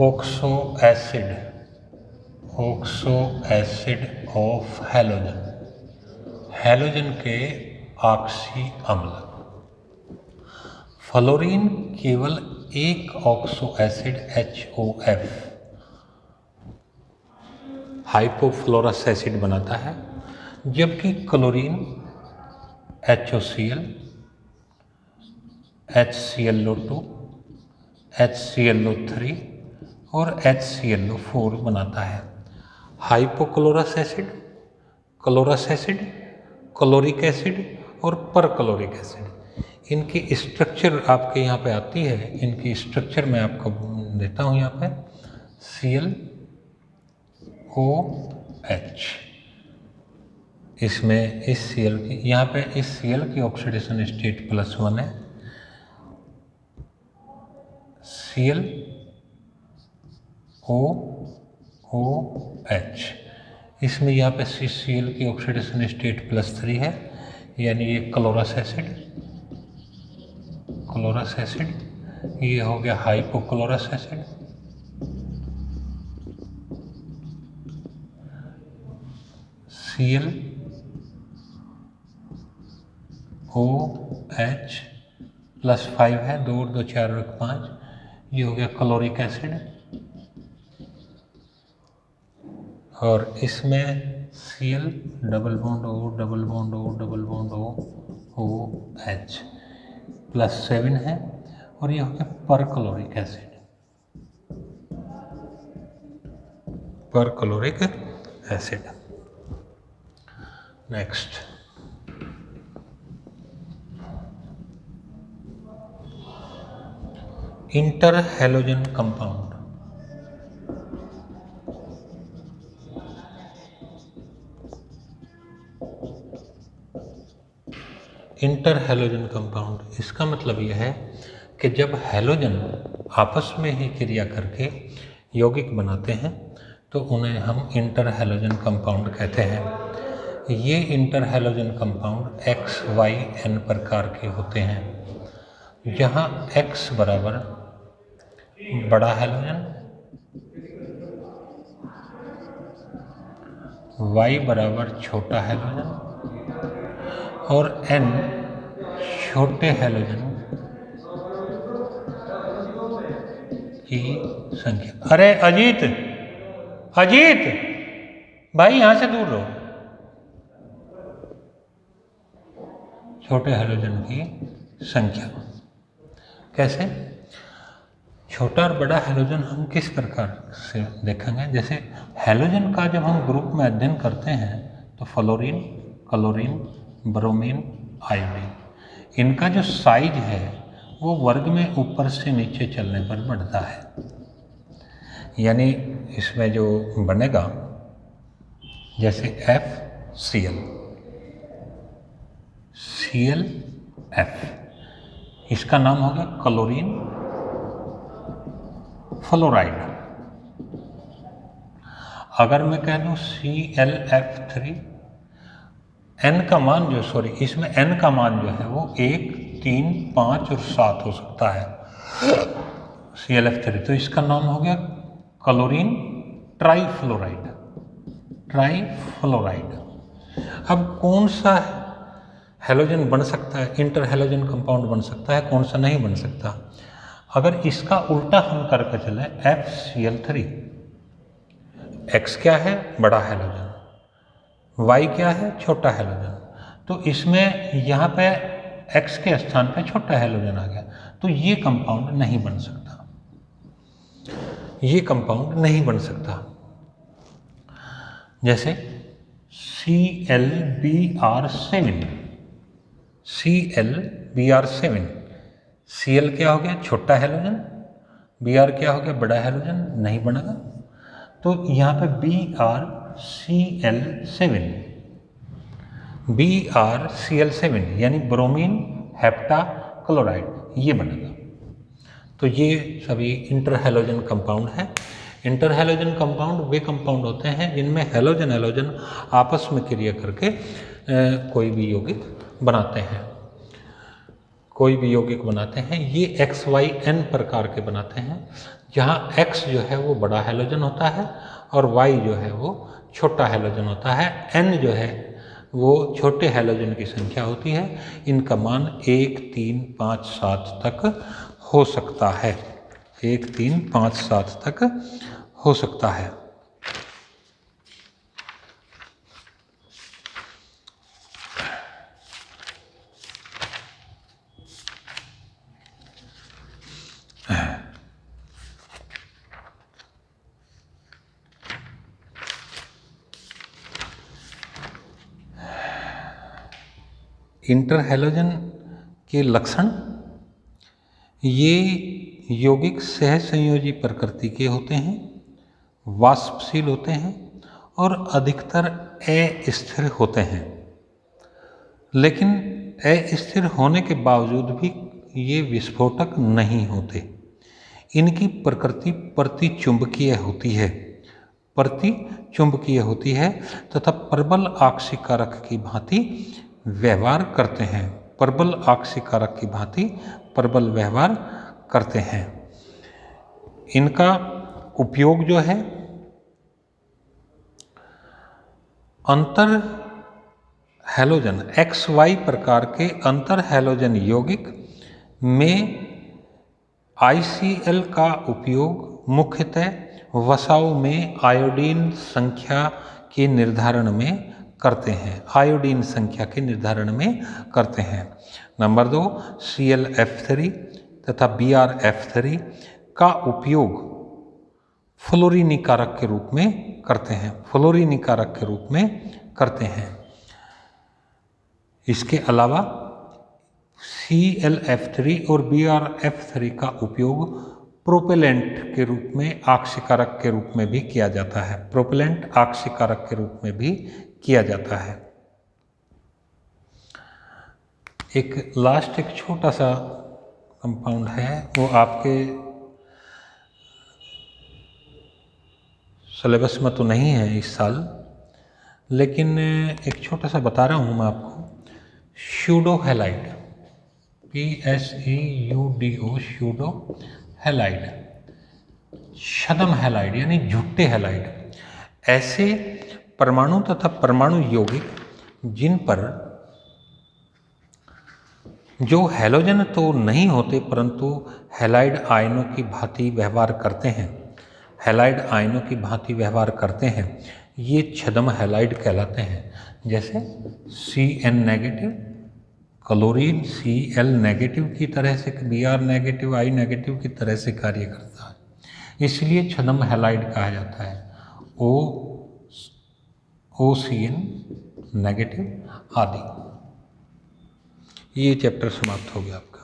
Oxo acid of halogen, halogen के oxy अम्ल। Fluorine केवल एक oxo acid HOF hypofluorous acid बनाता है, जबकि क्लोरीन HOCl, HClO2, HClO3 और HClO4 बनाता है। Hypochlorous acid, chlorous acid, chloric acid और परक्लोरिक एसिड, इनकी स्ट्रक्चर आपके यहाँ पे आती है। इनकी स्ट्रक्चर मैं आपको देता हूँ यहाँ पे ClOH। इसमें इस Cl की यहाँ पे इस Cl की ऑक्सीडेशन स्टेट +1 है, ClOOH। इसमें यहाँ पे CCl की ऑक्सीडेशन स्टेट +3 है, यानी ये क्लोरस एसिड, ये हो गया हाइपोक्लोरस एसिड। ClOH +5 है, 2 और 2 4 और 5, ये हो गया क्लोरिक एसिड। और इसमें Cl डबल बॉन्ड OH +7 है, और ये हो गया perchloric acid. Next, inter halogen compound. Inter halogen compound, इसका मतलब यह है कि जब हैलोजन आपस में ही क्रिया करके यौगिक बनाते हैं तो उन्हें हम इंटर हैलोजन कंपाउंड कहते हैं। ये इंटर हैलोजन कंपाउंड XYN प्रकार के होते हैं, जहाँ X बराबर बड़ा हैलोजन, Y बराबर छोटा हैलोजन और N छोटे हैलोजन की संख्या। अरे अजीत भाई यहाँ से दूर रहो। छोटे हैलोजन की संख्या कैसे? छोटा और बड़ा हैलोजन हम किस प्रकार से देखेंगे? जैसे हैलोजन का जब हम ग्रुप में अध्ययन करते हैं तो फ्लोरीन, क्लोरीन, ब्रोमीन, आयोडीन, इनका जो साइज है वो वर्ग में ऊपर से नीचे चलने पर बढ़ता है। यानी इसमें जो बनेगा जैसे ClF, इसका नाम हो गया क्लोरीन फ्लोराइड। अगर मैं कह दूं ClF3, N का मान इसमें N का मान जो है वो 1, 3, 5 और 7 हो सकता है ClF3, तो इसका नाम हो गया क्लोरीन ट्राइफ्लोराइड। अब कौन सा हैलोजन बन सकता है, इंटर हैलोजन कंपाउंड बन सकता है, कौन सा नहीं बन सकता? अगर इसका उल्टा हम करके चलें FCl3, X क्या है? बड़ा हैलोजन, Y क्या है? छोटा हैलोजन, तो इसमें यहाँ पे X के स्थान पे छोटा हैलोजन आ गया, तो ये कंपाउंड नहीं बन सकता। जैसे ClBr7, Cl क्या हो गया? छोटा हैलोजन, Br क्या हो गया? बड़ा हैलोजन, नहीं बनेगा। तो यहाँ पे BrCl7 यानी ब्रोमीन हेप्टाक्लोराइड, ये बनेगा। तो ये सभी इंटर हैलोजन कंपाउंड है। इंटर हैलोजन कंपाउंड वे कंपाउंड होते हैं जिनमें हैलोजन आपस में क्रिया करके कोई भी यौगिक बनाते हैं। कोई भी यौगिक बनाते हैं, ये XYN प्रकार के बनाते हैं, जहाँ X जो है वो बड़ा हैलोजन होता है और Y जो है वो छोटा हैलोजन होता है। N जो है वो छोटे हैलोजन की संख्या होती है। इनका मान 1, 3, 5, 7 तक हो सकता है। 1, 3, 5, 7 तक हो सकता है। इंटर हैलोजन के लक्षण, ये यौगिक सहसंयोजी प्रकृति के होते हैं, वाष्पशील होते हैं और अधिकतर अस्थिर होते हैं। लेकिन अस्थिर होने के बावजूद भी ये विस्फोटक नहीं होते। इनकी प्रकृति प्रतिचुंबकीय होती है, प्रतिचुंबकीय होती है तथा प्रबल आक्सीकारक की भांति व्यवहार करते हैं। प्रबल आक्सीकारक की भांति प्रबल व्यवहार करते हैं। इनका उपयोग जो है अंतर हैलोजन XY प्रकार के अंतर हैलोजन यौगिक में ICl का उपयोग मुख्यतः वसाओं में आयोडीन संख्या के निर्धारण में करते हैं। आयोडीन संख्या के निर्धारण में करते हैं। नंबर 2, ClF3 तथा BrF3 का उपयोग फ्लोरीनीकारक के रूप में करते हैं। फ्लोरीनीकारक के रूप में करते हैं। इसके अलावा ClF3 और BrF3 का उपयोग प्रोपेलेंट के रूप में, आक्सीकारक के रूप में भी किया जाता है। प्रोपेलेंट आक्सीकारक के रूप में भी किया जाता है। एक लास्ट एक छोटा सा कंपाउंड है, वो आपके सिलेबस में तो नहीं है इस साल, लेकिन एक छोटा सा बता रहा हूँ मैं आपको। Pseudo halide, PSEUDO, pseudo halide, छद्म हैलाइड यानी झूठे हैलाइड, ऐसे परमाणु तथा परमाणु यौगिक जिन पर जो हैलोजन तो नहीं होते परंतु हैलाइड आयनों की भांति व्यवहार करते हैं, हैलाइड आयनों की भांति व्यवहार करते हैं, ये छद्म हैलाइड कहलाते हैं। जैसे Cn negative, chlorine Cl negative की तरह से, Br नेगेटिव, I नेगेटिव की तरह से कार्य करता है, इसलिए छद्म हैलाइड कहा जाता है। OCN नेगेटिव आदि। ये चैप्टर समाप्त हो गया आपका।